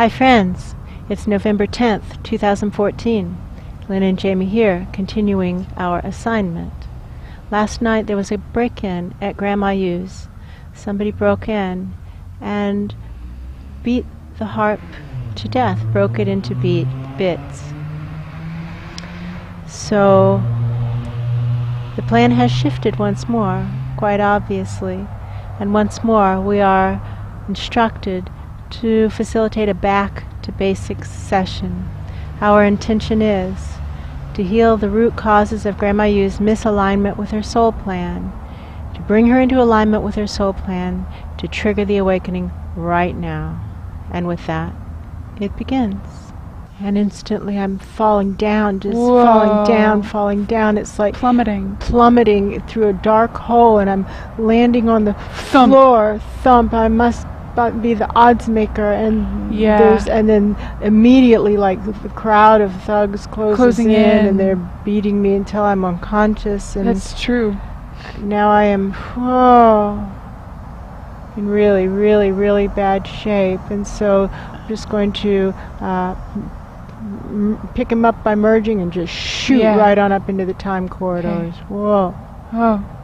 Hi friends, it's November 10th, 2014. Lynn and Jamie here, continuing our assignment. Last night there was a break-in at Grandma U's. Somebody broke in and beat the harp to death, broke it into bits. So the plan has shifted once more, quite obviously, and once more we are instructed to facilitate a back to basics session. Our intention is to heal the root causes of Grandma U's misalignment with her soul plan, to bring her into alignment with her soul plan, to trigger the awakening right now. And with that, it begins. And instantly I'm falling down, just falling down. It's like plummeting through a dark hole, and I'm landing on the floor. Thump. I must be the Oddsmaker, and then immediately, like, the crowd of thugs closing in, and they're beating me until I'm unconscious. And that's true. Now I am in really, really, really bad shape, and so I'm just going to pick him up by merging and just shoot right on up into the time corridors. Okay. Whoa. Oh.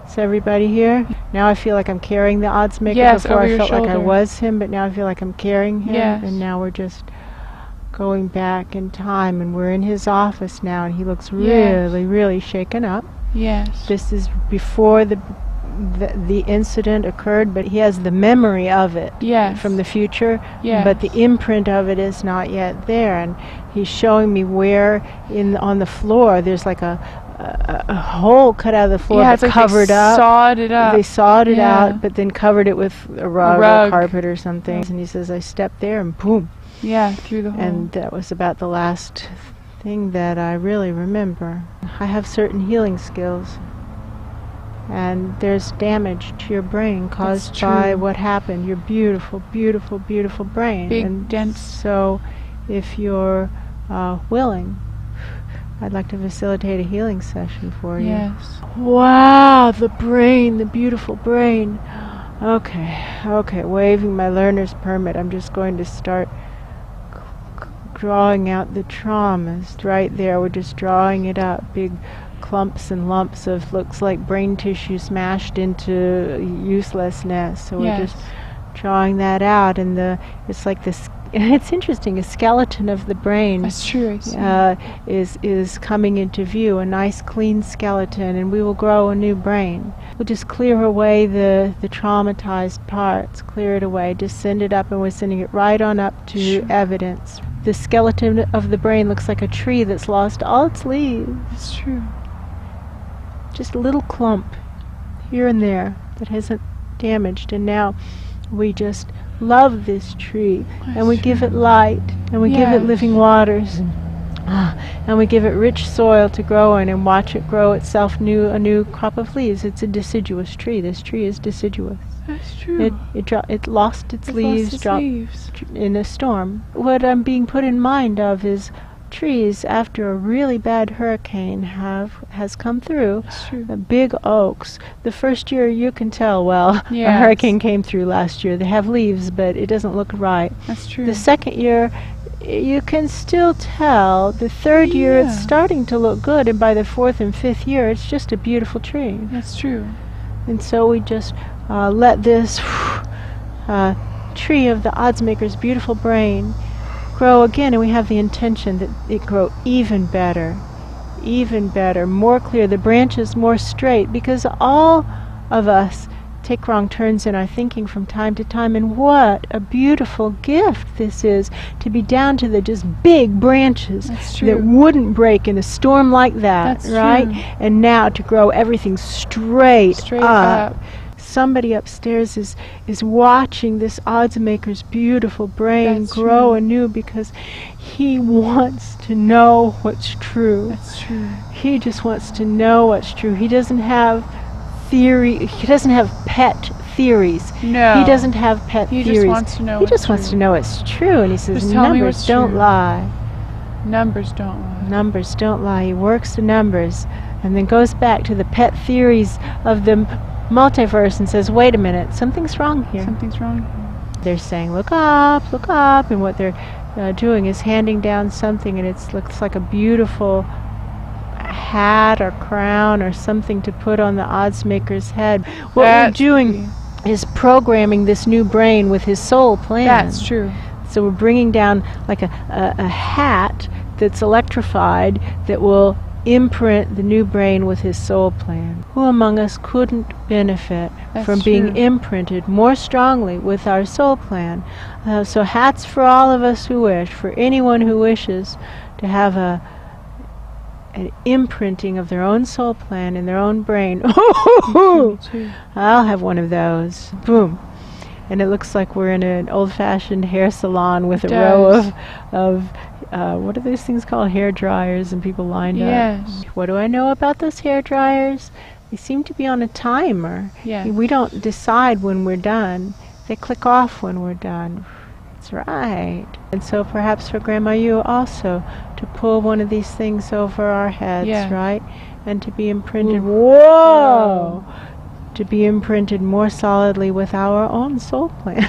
Is everybody here? Now I feel like I'm carrying the Oddsmaker. Yes, before over I felt your like I shoulder. was him, but now I feel like I'm carrying him. Yes. And now we're just going back in time, and we're in his office now, and he looks really, really shaken up. Yes. This is before the incident occurred, but he has the memory of it from the future, but the imprint of it is not yet there. And he's showing me where on the floor there's like a hole cut out of the floor, but like covered up. They sawed it out, but then covered it with a rug or carpet or something. And he says, I stepped there and boom. Yeah, through the hole. And that was about the last thing that I really remember. I have certain healing skills. And there's damage to your brain caused by what happened. Your beautiful, beautiful, beautiful brain. Big, dense. So if you're willing, I'd like to facilitate a healing session for you. Yes. Wow, the brain, the beautiful brain. Okay, waving my learner's permit. I'm just going to start drawing out the traumas right there. We're just drawing it up. Big clumps and lumps of, looks like brain tissue smashed into uselessness. So we're just drawing that out, and it's like this. It's interesting. A skeleton of the brain. That's true. Is coming into view. A nice, clean skeleton, and we will grow a new brain. We'll just clear away the traumatized parts. Clear it away. Just send it up, and we're sending it right on up to evidence. The skeleton of the brain looks like a tree that's lost all its leaves. That's true. Just a little clump here and there that hasn't damaged, and now we just love this tree, and we give it light, and we give it living waters, and we give it rich soil to grow in, and watch it grow itself a new crop of leaves. It's a deciduous tree. This tree is deciduous. That's true. It lost its leaves, dropped in a storm. What I'm being put in mind of is trees after a really bad hurricane has come through. Big oaks. The first year you can tell, a hurricane came through last year. They have leaves, but it doesn't look right. That's true. The second year you can still tell. The third year it's starting to look good, and by the fourth and fifth year it's just a beautiful tree. That's true. And so we just let this tree of the Oddsmaker's beautiful brain grow again, and we have the intention that it grow even better, more clear, the branches more straight, because all of us take wrong turns in our thinking from time to time, and what a beautiful gift this is, to be down to the just big branches that wouldn't break in a storm like that. That's right? True. And now to grow everything straight up. Somebody upstairs is watching this Oddsmaker's beautiful brain grow anew, because he wants to know what's true. That's true. He just wants to know what's true. He doesn't have theory. He doesn't have pet theories. No. He doesn't have pet theories. He just wants to know. He just wants to know it's true, and he says numbers don't lie. Numbers don't lie. Numbers don't lie. He works the numbers, and then goes back to the pet theories of the multiverse and says, wait a minute, something's wrong here. Something's wrong here. They're saying, look up, and what they're doing is handing down something, and it looks like a beautiful hat or crown or something to put on the oddsmaker's head. What we're doing is programming this new brain with his soul plan. That's true. So we're bringing down like a hat that's electrified that will imprint the new brain with his soul plan. Who among us couldn't benefit from being imprinted more strongly with our soul plan? So hats for all of us who wish, for anyone who wishes to have an imprinting of their own soul plan in their own brain. I'll have one of those. Boom. And it looks like we're in an old-fashioned hair salon with a row of what are those things called? Hair dryers, and people lined up. What do I know about those hair dryers? They seem to be on a timer. We don't decide when we're done. They click off when we're done. That's right. And so perhaps for Grandma Yu also, to pull one of these things over our heads, right? And to be imprinted. Whoa! To be imprinted more solidly with our own soul plan.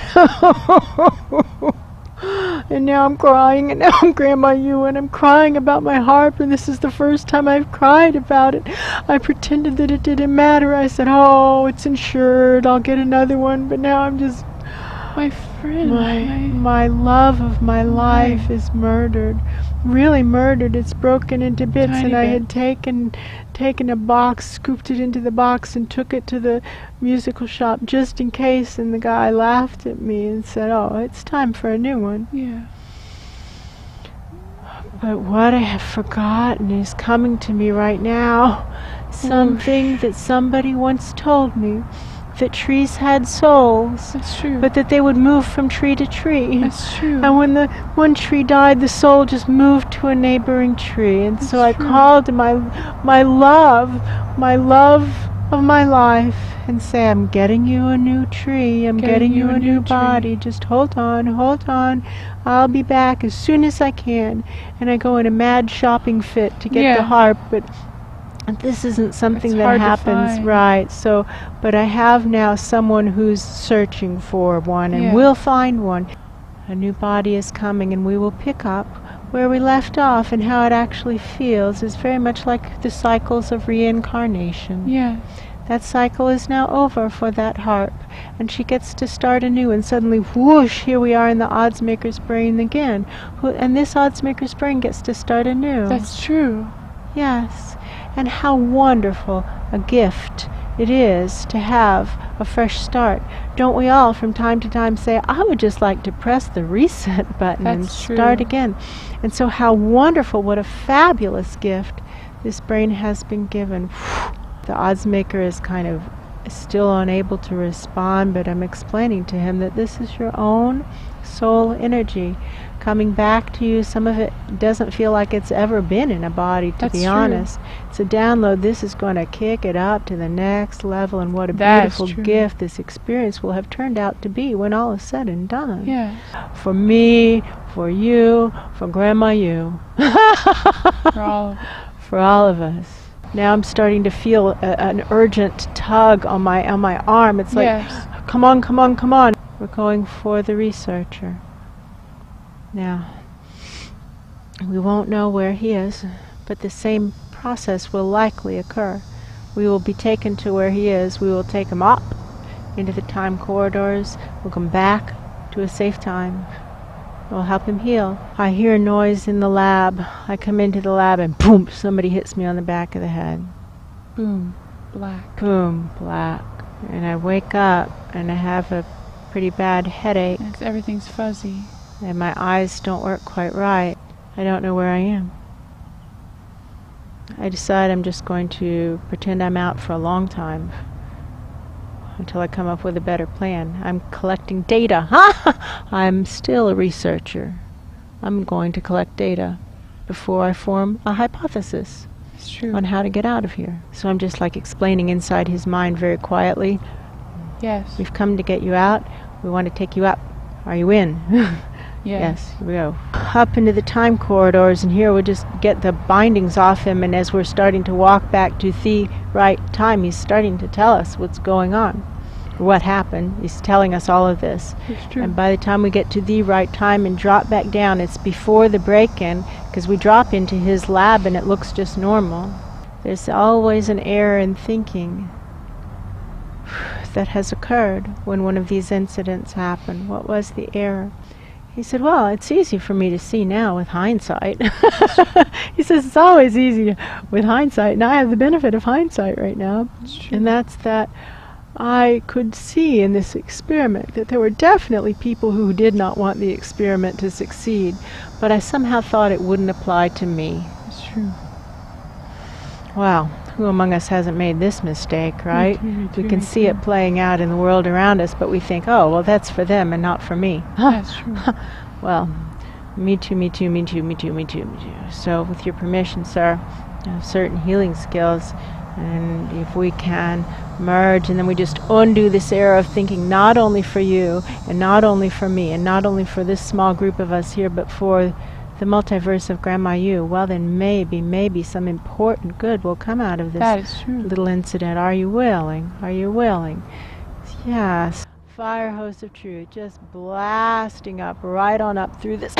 And now I'm crying, and now I'm Grandma Yu, and I'm crying about my harp, and this is the first time I've cried about it. I pretended that it didn't matter. I said, oh, it's insured, I'll get another one, but now I'm just... My friend, my love of my life is murdered. Really murdered. It's broken into bits, and I had taken a box, scooped it into the box, and took it to the musical shop just in case, and the guy laughed at me and said, oh, it's time for a new one. But what I have forgotten is coming to me right now. Something that somebody once told me. That trees had souls. That's true. But that they would move from tree to tree. That's true. And when the one tree died, the soul just moved to a neighboring tree. And so I called my love of my life, and say, I'm getting you a new tree. I'm getting you a new body. Just hold on. I'll be back as soon as I can. And I go in a mad shopping fit to get the harp, but this isn't something that happens, right? So, but I have now someone who's searching for one, and we'll find one. A new body is coming, and we will pick up where we left off, and how it actually feels is very much like the cycles of reincarnation. That cycle is now over for that harp, and she gets to start anew, and suddenly, whoosh, here we are in the oddsmaker's brain again. And this oddsmaker's brain gets to start anew. That's true. Yes. And how wonderful a gift it is to have a fresh start. Don't we all from time to time say, I would just like to press the reset button and start again. And so how wonderful, what a fabulous gift this brain has been given. The oddsmaker is kind of still unable to respond, but I'm explaining to him that this is your own soul energy coming back to you. Some of it doesn't feel like it's ever been in a body, to be honest. It's a download. This is going to kick it up to the next level, and what a beautiful gift this experience will have turned out to be when all is said and done. For me, for you, for Grandma Yu. For all of us. Now I'm starting to feel an urgent tug on my arm. It's like, come on. We're going for the researcher. Now, we won't know where he is, but the same process will likely occur. We will be taken to where he is. We will take him up into the time corridors. We'll come back to a safe time. We'll help him heal. I hear a noise in the lab. I come into the lab, and boom, somebody hits me on the back of the head. Boom, black. Boom, black. And I wake up, and I have a pretty bad headache. Everything's fuzzy. And my eyes don't work quite right. I don't know where I am. I decide I'm just going to pretend I'm out for a long time until I come up with a better plan. I'm collecting data. I'm still a researcher. I'm going to collect data before I form a hypothesis on how to get out of here. So I'm just like explaining inside his mind very quietly. We've come to get you out. We want to take you up. Are you in? Yes, here we go. Up into the time corridors, and here we'll just get the bindings off him, and as we're starting to walk back to the right time, he's starting to tell us what's going on. what happened. He's telling us all of this. It's true. And by the time we get to the right time and drop back down, it's before the break-in, because we drop into his lab and it looks just normal. There's always an error in thinking that has occurred when one of these incidents happened. What was the error? He said, well, it's easy for me to see now with hindsight. He says, it's always easy with hindsight, and I have the benefit of hindsight right now. And that's that I could see in this experiment that there were definitely people who did not want the experiment to succeed, but I somehow thought it wouldn't apply to me. It's true. Wow, who among us hasn't made this mistake, right? Me too, We can see it playing out in the world around us, but we think, oh, well, that's for them and not for me. That's true. Well, me too, me too, me too, me too, me too, me too. So with your permission, sir, I have certain healing skills, and if we can merge, and then we just undo this error of thinking not only for you, and not only for me, and not only for this small group of us here, but for the multiverse of Grandma You, well then maybe some important good will come out of this That is true. little incident. Are you willing? Are you willing? Yes. Fire hose of truth just blasting up right on up through this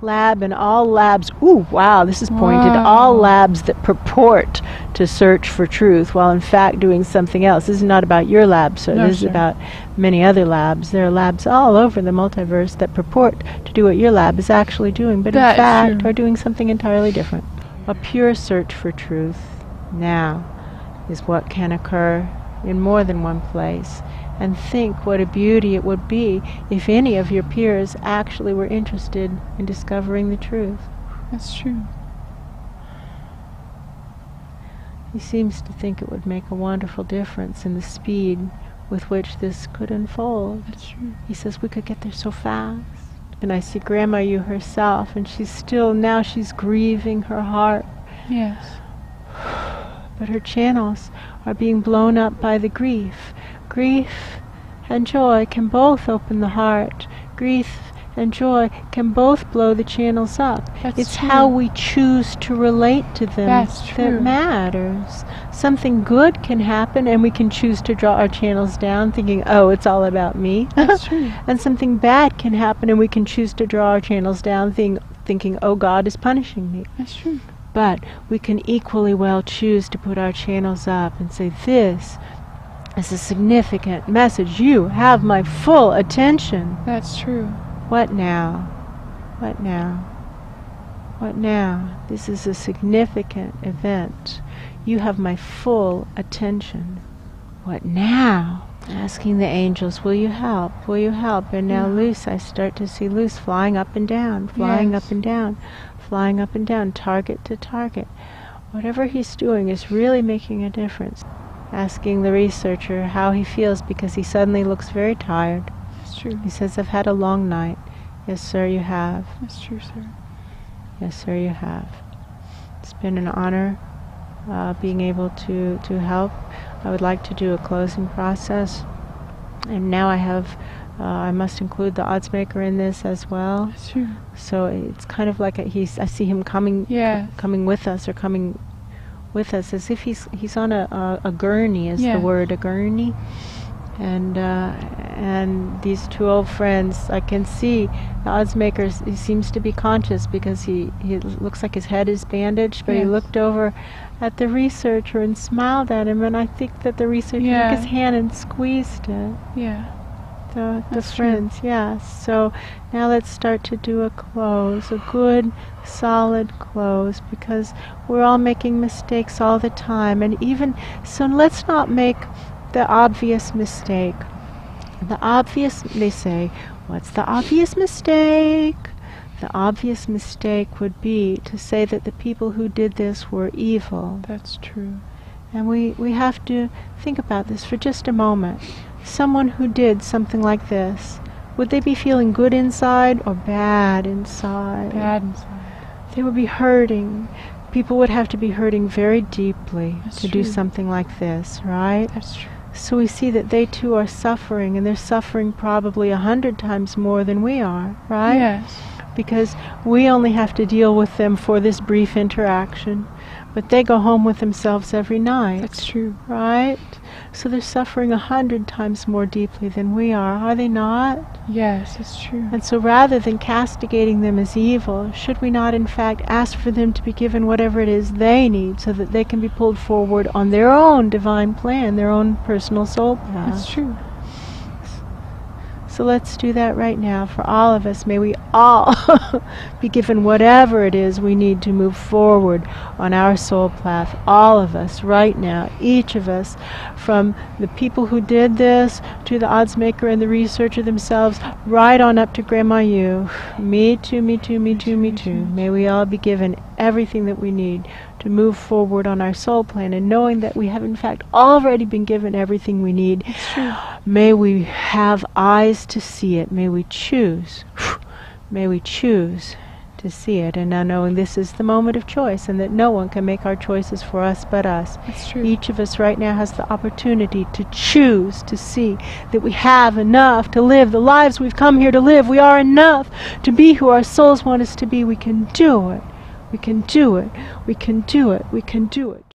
lab, and all labs, ooh, wow, this is pointed, all labs that purport to search for truth while in fact doing something else. This is not about your lab, sir. No, This sir. is about many other labs. There are labs all over the multiverse that purport to do what your lab is actually doing, but That in is fact true. are doing something entirely different. A pure search for truth now is what can occur in more than one place. And think what a beauty it would be if any of your peers actually were interested in discovering the truth. That's true. He seems to think it would make a wonderful difference in the speed with which this could unfold. That's true. He says we could get there so fast. And I see Grandma You herself, and she's grieving her heart. Yes. But her channels are being blown up by the grief. Grief and joy can both open the heart. Grief and joy can both blow the channels up. That's It's true. how we choose to relate to them That's that true. matters. Something good can happen and we can choose to draw our channels down thinking, oh, it's all about me. That's true. And something bad can happen and we can choose to draw our channels down thinking, oh, God is punishing me. That's true. But we can equally well choose to put our channels up and say, this is a significant message. You have my full attention. That's true. What now? What now? What now? This is a significant event. You have my full attention. What now? Asking the angels, will you help? Will you help? And now Luce, I start to see Luce flying up and down, flying Yes. up and down, flying up and down, target to target. Whatever he's doing is really making a difference. Asking the researcher how he feels because he suddenly looks very tired. That's true. He says, I've had a long night. Yes, sir, you have. That's true, sir. Yes, sir, you have. It's been an honor being able to help. I would like to do a closing process. And now I must include the Oddsmaker in this as well. That's true. So it's kind of like I see him coming with us, or coming with us as if he's on a gurney, is the word, a gurney. And these two old friends, I can see the Oddsmaker, he seems to be conscious because he looks like his head is bandaged, but he looked over at the researcher and smiled at him, and I think that the researcher took his hand and squeezed it. Yeah. The That's friends, yes. So now let's start to do a close, a good, solid close, because we're all making mistakes all the time, and even so, let's not make the obvious mistake. They say, what's the obvious mistake? The obvious mistake would be to say that the people who did this were evil. That's true. And we have to think about this for just a moment. Someone who did something like this, would they be feeling good inside or bad inside? Bad inside. They would be hurting. People would have to be hurting very deeply to do true. something like this, right? That's true. So we see that they too are suffering, and they're suffering probably 100 times more than we are, right? Yes. Because we only have to deal with them for this brief interaction, but they go home with themselves every night. That's true. Right? So they're suffering 100 times more deeply than we are they not? Yes, it's true. And so rather than castigating them as evil, should we not in fact ask for them to be given whatever it is they need so that they can be pulled forward on their own divine plan, their own personal soul path? That's true. So let's do that right now for all of us. May we all be given whatever it is we need to move forward on our soul path. All of us right now, each of us, from the people who did this to the Oddsmaker and the Researcher themselves, right on up to Grandma You. Me too, me too, me too, me too. May we all be given everything that we need to move forward on our soul plan, and knowing that we have in fact already been given everything we need, may we have eyes to see it. May we choose to see it. And now knowing this is the moment of choice, and that no one can make our choices for us but us. That's true. Each of us right now has the opportunity to choose to see that we have enough to live the lives we've come here to live. We are enough to be who our souls want us to be. We can do it. We can do it. We can do it. We can do it.